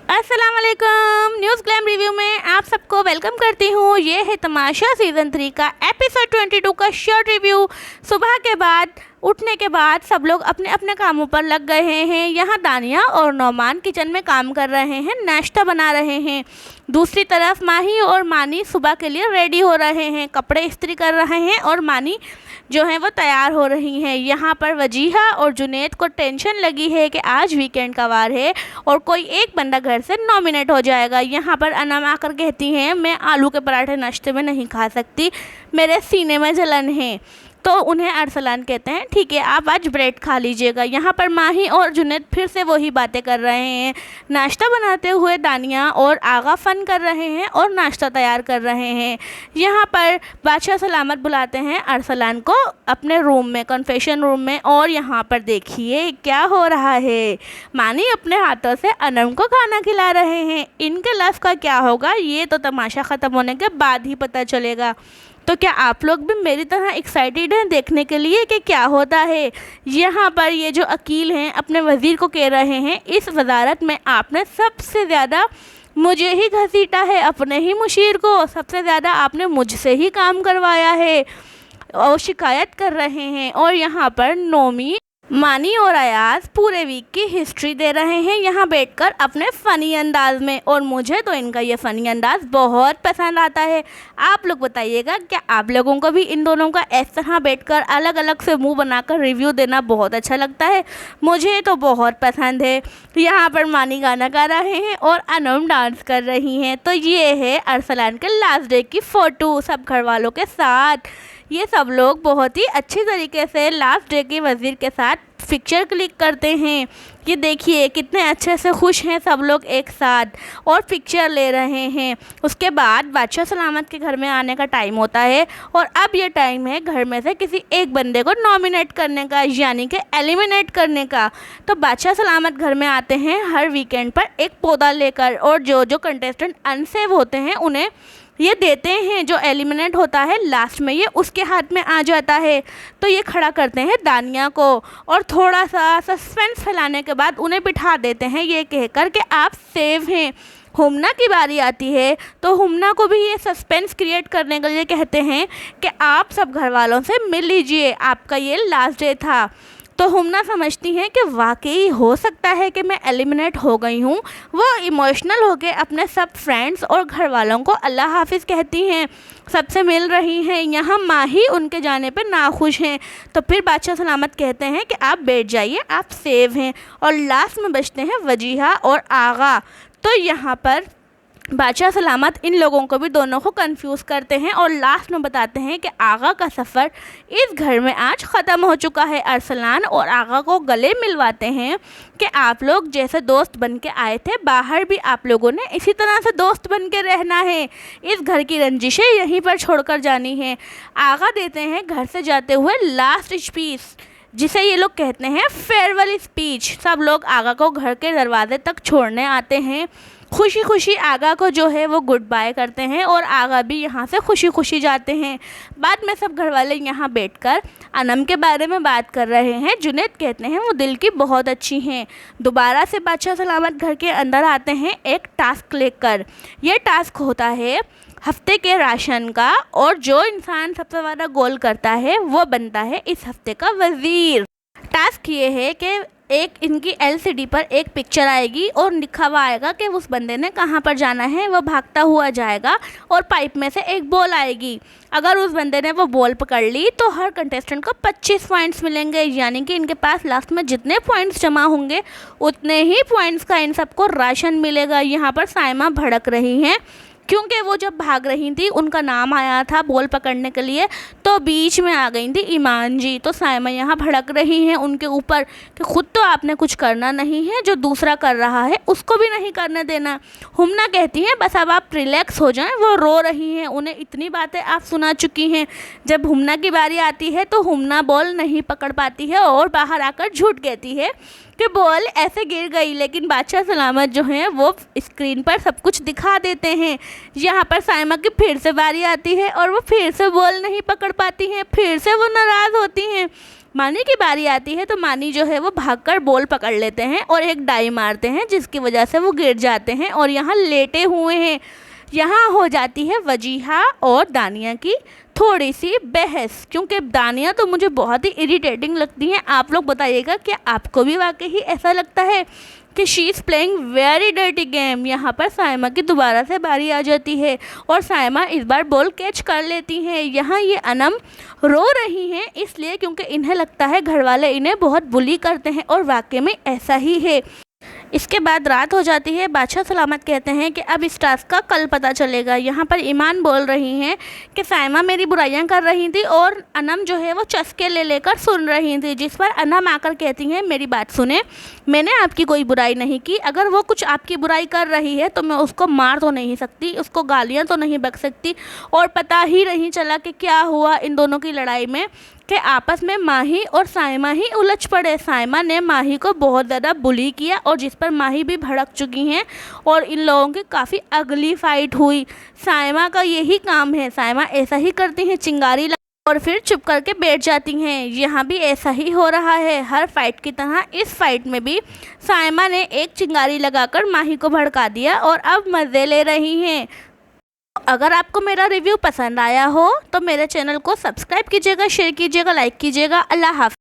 अस्सलाम वालेकुम। News glam review में आप सबको वेलकम करती हूँ। ये है तमाशा सीज़न 3 का एपिसोड 22 का शॉर्ट रिव्यू। सुबह के बाद उठने के बाद सब लोग अपने अपने कामों पर लग गए हैं। यहाँ दानिया और नौमान किचन में काम कर रहे हैं, नाश्ता बना रहे हैं। दूसरी तरफ माही और मानी सुबह के लिए रेडी हो रहे हैं, कपड़े इस्त्री कर रहे हैं और मानी जो है वो तैयार हो रही हैं। यहाँ पर वजीहा और जुनैद को टेंशन लगी है कि आज वीकेंड का वार है और कोई एक बंदा घर से नॉमिनेट हो जाएगा। यहाँ पर अनम आकर कहती हैं मैं आलू के पराठे नाश्ते में नहीं खा सकती, मेरे सीने में जलन है। तो उन्हें अरसलान कहते हैं ठीक है आप आज ब्रेड खा लीजिएगा। यहाँ पर माही और जुनैद फिर से वही बातें कर रहे हैं। नाश्ता बनाते हुए दानिया और आगा फ़न कर रहे हैं और नाश्ता तैयार कर रहे हैं। यहाँ पर बादशाह सलामत बुलाते हैं अरसलान को अपने रूम में, कन्फेशन रूम में, और यहाँ पर देखिए क्या हो रहा है। मानी अपने हाथों से अनम को खाना खिला रहे हैं। इनके लफ का क्या होगा ये तो तमाशा ख़त्म होने के बाद ही पता चलेगा। तो क्या आप लोग भी मेरी तरह एक्साइटेड हैं देखने के लिए कि क्या होता है। यहाँ पर ये जो अकील हैं अपने वज़ीर को कह रहे हैं इस वजारत में आपने सबसे ज़्यादा मुझे ही घसीटा है, अपने ही मुशीर को सबसे ज़्यादा आपने मुझसे ही काम करवाया है, और शिकायत कर रहे हैं। और यहाँ पर नोमी, मानी और अयाज पूरे वीक की हिस्ट्री दे रहे हैं यहाँ बैठकर अपने फ़नी अंदाज में, और मुझे तो इनका ये फ़नी अंदाज बहुत पसंद आता है। आप लोग बताइएगा क्या आप लोगों को भी इन दोनों का इस तरह बैठकर अलग अलग से मुंह बनाकर रिव्यू देना बहुत अच्छा लगता है। मुझे तो बहुत पसंद है। यहाँ पर मानी गाना गा रहे हैं और अनम डांस कर रही हैं। तो ये है अरसलान के लास्ट डे की फ़ोटो सब घर वालों के साथ। ये सब लोग बहुत ही अच्छी तरीके से लास्ट डे के वज़ीर के साथ पिक्चर क्लिक करते हैं। ये देखिए कितने अच्छे से खुश हैं सब लोग एक साथ और पिक्चर ले रहे हैं। उसके बाद बादशाह सलामत के घर में आने का टाइम होता है और अब ये टाइम है घर में से किसी एक बंदे को नॉमिनेट करने का, यानी कि एलिमिनेट करने का। तो बादशाह सलामत घर में आते हैं हर वीकेंड पर एक पौधा लेकर, और जो जो कंटेस्टेंट अनसेव होते हैं उन्हें ये देते हैं। जो एलिमिनेट होता है लास्ट में ये उसके हाथ में आ जाता है। तो ये खड़ा करते हैं दानिया को और थोड़ा सा सस्पेंस फैलाने के बाद उन्हें बिठा देते हैं ये कहकर कि आप सेव हैं। हुमना की बारी आती है तो हुमना को भी ये सस्पेंस क्रिएट करने के लिए कहते हैं कि आप सब घर वालों से मिल लीजिए, आपका ये लास्ट डे था। तो हुमना समझती हैं कि वाकई हो सकता है कि मैं एलिमिनेट हो गई हूँ। वो इमोशनल होकर अपने सब फ्रेंड्स और घर वालों को अल्लाह हाफिज़ कहती हैं, सबसे मिल रही हैं। यहाँ माही उनके जाने पे नाखुश हैं। तो फिर बादशाह सलामत कहते हैं कि आप बैठ जाइए, आप सेव हैं। और लास्ट में बचते हैं वजीहा और आगा। तो यहाँ पर बादशाह सलामत इन लोगों को भी दोनों को कंफ्यूज करते हैं और लास्ट में बताते हैं कि आगा का सफ़र इस घर में आज ख़त्म हो चुका है। अरसलान और आगा को गले मिलवाते हैं कि आप लोग जैसे दोस्त बन के आए थे बाहर भी आप लोगों ने इसी तरह से दोस्त बन के रहना है। इस घर की रंजिशें यहीं पर छोड़कर जानी है। आगा देते हैं घर से जाते हुए लास्ट स्पीच, जिसे ये लोग कहते हैं फेयरवेल स्पीच। सब लोग आगा को घर के दरवाजे तक छोड़ने आते हैं। खुशी खुशी आगा को जो है वो गुड बाय करते हैं और आगा भी यहाँ से खुशी खुशी जाते हैं। बाद में सब घर वाले यहाँ बैठकर अनम के बारे में बात कर रहे हैं। जुनैद कहते हैं वो दिल की बहुत अच्छी हैं। दोबारा से बादशाह सलामत घर के अंदर आते हैं एक टास्क लेकर। ये टास्क होता है हफ्ते के राशन का, और जो इंसान सबसे ज़्यादा गोल करता है वो बनता है इस हफ्ते का वज़ीर। टास्क ये है कि एक इनकी एलसीडी पर एक पिक्चर आएगी और लिखा हुआ आएगा कि उस बंदे ने कहाँ पर जाना है। वो भागता हुआ जाएगा और पाइप में से एक बॉल आएगी। अगर उस बंदे ने वो बॉल पकड़ ली तो हर कंटेस्टेंट को 25 पॉइंट्स मिलेंगे, यानी कि इनके पास लास्ट में जितने पॉइंट्स जमा होंगे उतने ही पॉइंट्स का इन सबको राशन मिलेगा। यहाँ पर साइमा भड़क रही हैं क्योंकि वो जब भाग रही थी उनका नाम आया था बॉल पकड़ने के लिए, तो बीच में आ गई थी ईमान जी। तो साइमा यहाँ भड़क रही हैं उनके ऊपर कि खुद तो आपने कुछ करना नहीं है, जो दूसरा कर रहा है उसको भी नहीं करने देना। हुमना कहती हैं बस अब आप रिलैक्स हो जाएं। वो रो रही हैं, उन्हें इतनी बातें आप सुना चुकी हैं। जब हुमना की बारी आती है तो हुमना बॉल नहीं पकड़ पाती है और बाहर आकर झूठ कहती है कि बॉल ऐसे गिर गई, लेकिन बादशाह सलामत जो हैं वो स्क्रीन पर सब कुछ दिखा देते हैं। यहाँ पर साइमा की फिर से बारी आती है और वो फिर से बॉल नहीं पकड़ पाती हैं, फिर से वो नाराज़ होती हैं। मानी की बारी आती है तो मानी जो है वो भागकर बॉल पकड़ लेते हैं और एक डाई मारते हैं, जिसकी वजह से वो गिर जाते हैं और यहाँ लेटे हुए हैं। यहाँ हो जाती है वजीहा और दानिया की थोड़ी सी बहस, क्योंकि दानिया तो मुझे बहुत ही इरिटेटिंग लगती हैं। आप लोग बताइएगा क्या आपको भी वाकई ही ऐसा लगता है कि she is playing very dirty game. यहाँ पर साइमा की दोबारा से बारी आ जाती है और साइमा इस बार बॉल कैच कर लेती हैं। यहाँ ये अनम रो रही हैं इसलिए क्योंकि इन्हें लगता है घर वाले इन्हें बहुत बुली करते हैं और वाकई में ऐसा ही है। इसके बाद रात हो जाती है। बादशाह सलामत कहते हैं कि अब इस टास्क का कल पता चलेगा। यहाँ पर ईमान बोल रही हैं कि साइमा मेरी बुराइयां कर रही थी और अनम जो है वो चस्के ले लेकर सुन रही थी, जिस पर अनम आकर कहती हैं मेरी बात सुने, मैंने आपकी कोई बुराई नहीं की। अगर वो कुछ आपकी बुराई कर रही है तो मैं उसको मार तो नहीं सकती, उसको गालियाँ तो नहीं बक सकती। और पता ही नहीं चला कि क्या हुआ इन दोनों की लड़ाई में कि आपस में माही और साइमा ही उलझ पड़े। साइमा ने माही को बहुत ज़्यादा बुली किया और जिस पर माही भी भड़क चुकी हैं और इन लोगों की काफ़ी अगली फाइट हुई। साइमा का यही काम है, साइमा ऐसा ही करती हैं, चिंगारी और फिर चुप करके बैठ जाती हैं। यहाँ भी ऐसा ही हो रहा है हर फाइट की तरह। इस फाइट में भी साइमा ने एक चिंगारी लगाकर माही को भड़का दिया और अब मज़े ले रही हैं। अगर आपको मेरा रिव्यू पसंद आया हो तो मेरे चैनल को सब्सक्राइब कीजिएगा, शेयर कीजिएगा, लाइक कीजिएगा। अल्लाह हाफ़िज़।